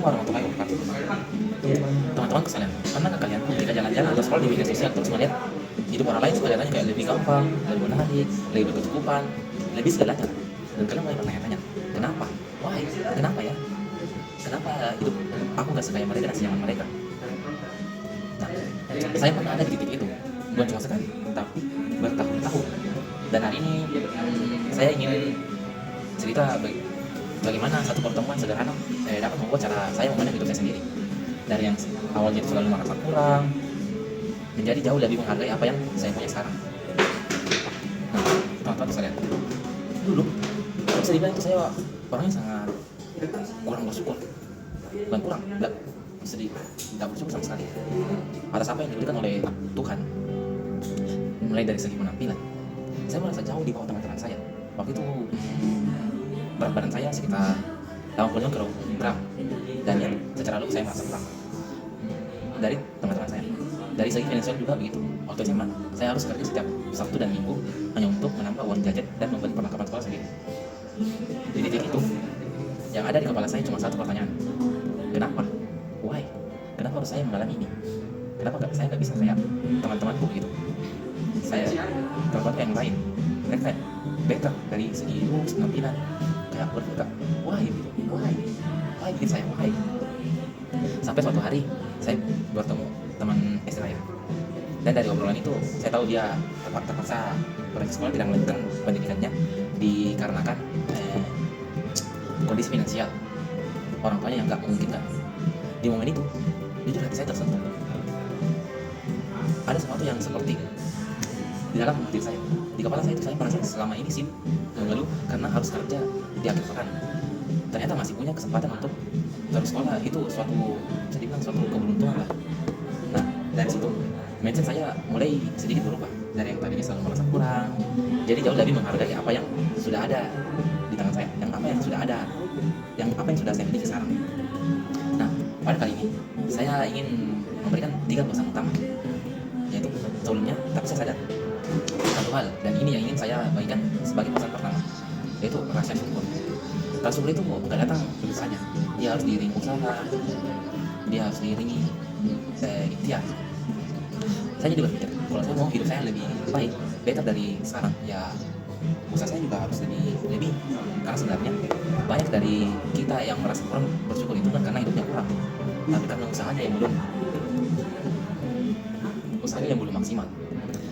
rumah orang tua kayu kan teman-teman kesalahan karena kalian ketika jalan-jalan atau scroll di media sosial terus melihat hidup orang lain kelihatannya kayak lebih gampang, lebih menarik, lebih berkecukupan, lebih segalanya, dan kalian mulai bertanya-tanya kenapa, why, kenapa ya, kenapa hidup aku gak sekaya mereka dan senyaman mereka. Nah, saya pernah ada di titik itu, bukan cuma sekali tapi bertahun-tahun. Dan hari ini saya ingin cerita bagaimana satu pertemuan sederhana dapat membuat cara saya memandang hidup saya sendiri. Dari yang awalnya selalu merasa kurang, menjadi jauh lebih menghargai apa yang saya punya sekarang. Nah, teman-teman sekalian, dulu bisa dibilang itu saya orangnya sangat kurang bersyukur. Bukan kurang, tidak bersyukur sama sekali atas apa yang diberikan oleh Tuhan. Mulai dari segi penampilan, saya merasa jauh di bawah teman-teman saya. Waktu itu berat badan saya sekitar 85 kg, dan ya, secara look saya merasa kurang dari teman-teman saya. Dari segi finansial juga begitu. Waktu SMA saya harus kerja setiap Sabtu dan Minggu hanya untuk menambah uang jajan dan membeli perlengkapan sekolah sendiri. Di titik itu yang ada di kepala saya cuma satu pertanyaan, kenapa? Why? Kenapa harus saya mengalami ini? Kenapa saya nggak bisa kayak teman-temanku begitu? Saya teman-teman yang lain, mereka better dari segi looks, penampilan, kayak berpikir why gitu, why bikin saya why? Sampai suatu hari saya bertemu teman SD saya, dan dari obrolan itu saya tahu dia terpaksa berhenti sekolah, tidak melanjutkan pendidikannya dikarenakan kondisi finansial orang tuanya yang nggak memungkinkan. Di momen itu jujur hati saya tersentuh. Ada sesuatu yang seperti di dalam diri saya, di kepala saya itu saya merasa selama ini sih mengeluh karena harus kerja di akhir pekan. Ternyata masih punya kesempatan untuk terus sekolah, itu suatu bisa dibilang suatu keberuntungan lah. Nah, dari situ mindset saya mulai sedikit berubah, dari yang tadinya selalu merasa kurang jadi jauh lebih menghargai apa yang sudah ada di tangan saya, yang apa yang sudah ada, yang apa yang sudah saya miliki sekarang. Nah, pada kali ini saya ingin memberikan 3 pesan utama, yaitu sebelumnya tapi saya sadar satu hal, dan ini yang ingin saya bagikan sebagai pesan pertama, yaitu rasa syukur. Rasa syukur itu nggak datang begitu saja, dia harus diiringi usaha, dia harus diiringi ikhtiar. Saya jadi berpikir, kalau saya mau hidup saya lebih baik, better dari sekarang, ya usaha saya juga harus lebih, karena sebenarnya banyak dari kita yang merasa kurang bersyukur itu kan karena hidupnya kurang, tapi karena usahanya yang belum maksimal,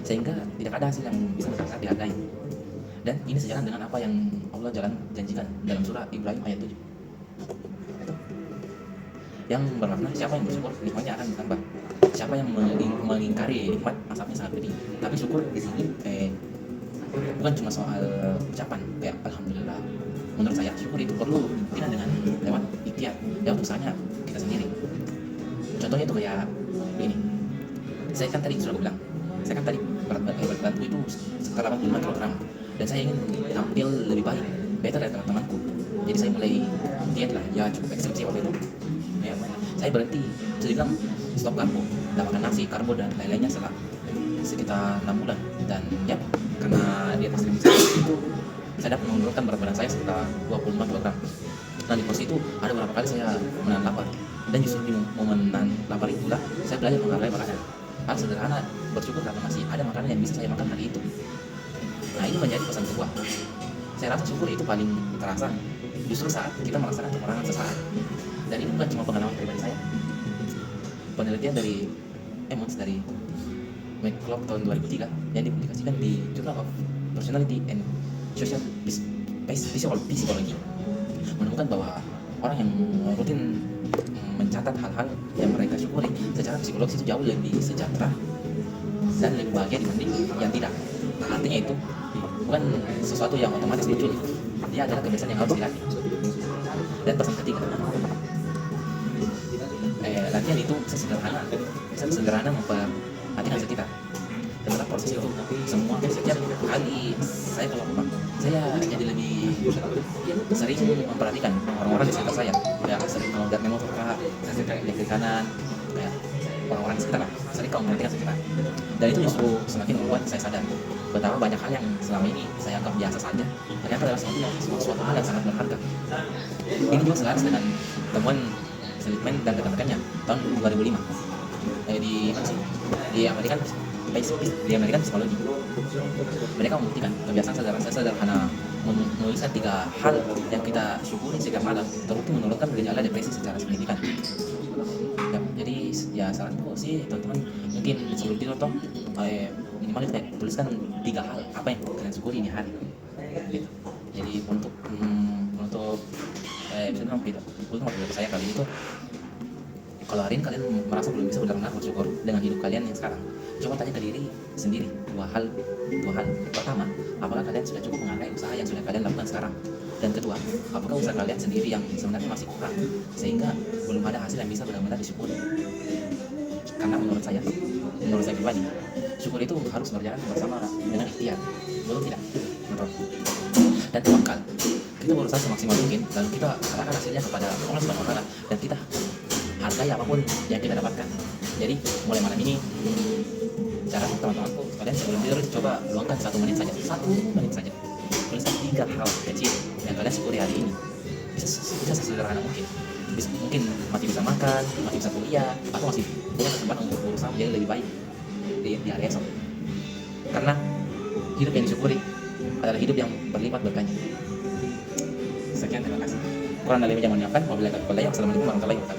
sehingga tidak ada hasil yang bisa benar-benar dihargai. Dan ini sejalan dengan apa yang Allah janjikan dalam surah Ibrahim ayat 7, yang bermakna siapa yang bersyukur nikmatnya akan ditambah, siapa yang mengingkari nikmat asapnya sangat pedih. Tapi syukur di sini bukan cuma soal ucapan kayak alhamdulillah. Menurut saya syukur itu perlu dibuktikan dengan lewat ikhtiar, lewat usahanya kita sendiri. Contohnya itu kayak ini, saya kan tadi sudah bilang, saya kan tadi berat badanku itu sekitar 85 kg, dan saya ingin tampil lebih baik, better dari teman-temanku. Jadi saya mulai diet lah, ya cukup ekstrim sih waktu itu. Ya, saya berhenti, bisa dibilang stop karbo, tidak makan nasi, karbo dan lain-lainnya sekitar 6 bulan. Dan ya, karena diet ekstrim itu saya dapat menurunkan berat badan saya sekitar 25 kg. Nah, di pos itu ada beberapa kali saya menahan lapar, dan justru di momen menahan lapar itulah saya belajar menghargai makanan. Hal sederhana, bersyukur karena masih ada makanan yang bisa saya makan hari itu. Nah, ini menjadi pesan kedua. Saya rasa syukur itu paling terasa justru saat kita merasakan kekurangan sesaat. Dan ini bukan cuma pengalaman pribadi saya. Penelitian dari Emmons dari McCloud tahun 2003 yang dipublikasikan di Journal of Personality and Social Psychology menemukan bahwa orang yang rutin mencatat hal-hal yang mereka syukuri secara psikologis itu jauh lebih sejahtera dan lebih bahagia dibanding yang tidak. Artinya itu bukan sesuatu yang otomatis muncul, dia adalah kebiasaan yang harus dilatih. Dan pesan ketiga, latihan itu sesederhana memperhatikan sekitar. Dalam proses itu semua setiap kali saya keluar rumah, saya jadi lebih sering memperhatikan orang-orang di sekitar saya. Kayak sering kalau lihat motor kah, saya sering kayak lihat ke kanan, kayak orang-orang di sekitar lah, sering kalau memperhatikan sekitar. Dan itu justru semakin membuat saya sadar betapa banyak hal yang selama ini saya anggap biasa saja ternyata adalah suatu hal yang sangat berharga. Ini juga selaras dengan temuan Seligman dan rekan-rekannya tahun 2005 di mana sih? Di American Psikologi. Mereka membuktikan kebiasaan sederhana menuliskan 3 hal yang kita syukuri setiap malam terbukti menurunkan gejala depresi secara signifikan. Ya, jadi ya saranku sih teman-teman, mungkin sebelum tidur toh minimal kita tuliskan 3 hal apa yang kalian syukuri di hari gitu. Jadi untuk misalnya untuk saya kali itu, kalau hari ini kalian merasa belum bisa benar-benar bersyukur dengan hidup kalian yang sekarang, coba tanya ke diri sendiri dua hal. Pertama, apakah kalian sudah cukup menghargai usaha yang sudah kalian lakukan sekarang? Dan kedua, apakah usaha kalian sendiri yang sebenarnya masih kurang sehingga belum ada hasil yang bisa benar-benar disyukuri? Karena menurut saya pribadi, syukur itu harus berjalan bersama dengan ikhtiar, betul tidak? Betul. Dan tawakal. Kita berusaha semaksimal mungkin, lalu kita serahkan hasilnya kepada Allah Subhanahu wa Ta'ala, dan kita hargai apapun yang kita dapatkan. Jadi mulai malam ini, cara teman-temanku kalian sebelum tidur coba luangkan 1 menit saja, tuliskan 3 hal kecil yang kalian syukuri hari ini. Bisa sesederhana mungkin. Mungkin masih bisa makan, masih bisa kuliah, atau masih punya kesempatan untuk berusaha menjadi lebih baik di hari esok. Karena hidup yang disyukuri adalah hidup yang berlipat berkahnya. Sekian, terima kasih. Kurang lebihnya mohon maaf. Wassalamualaikum warahmatullahi wabarakatuh.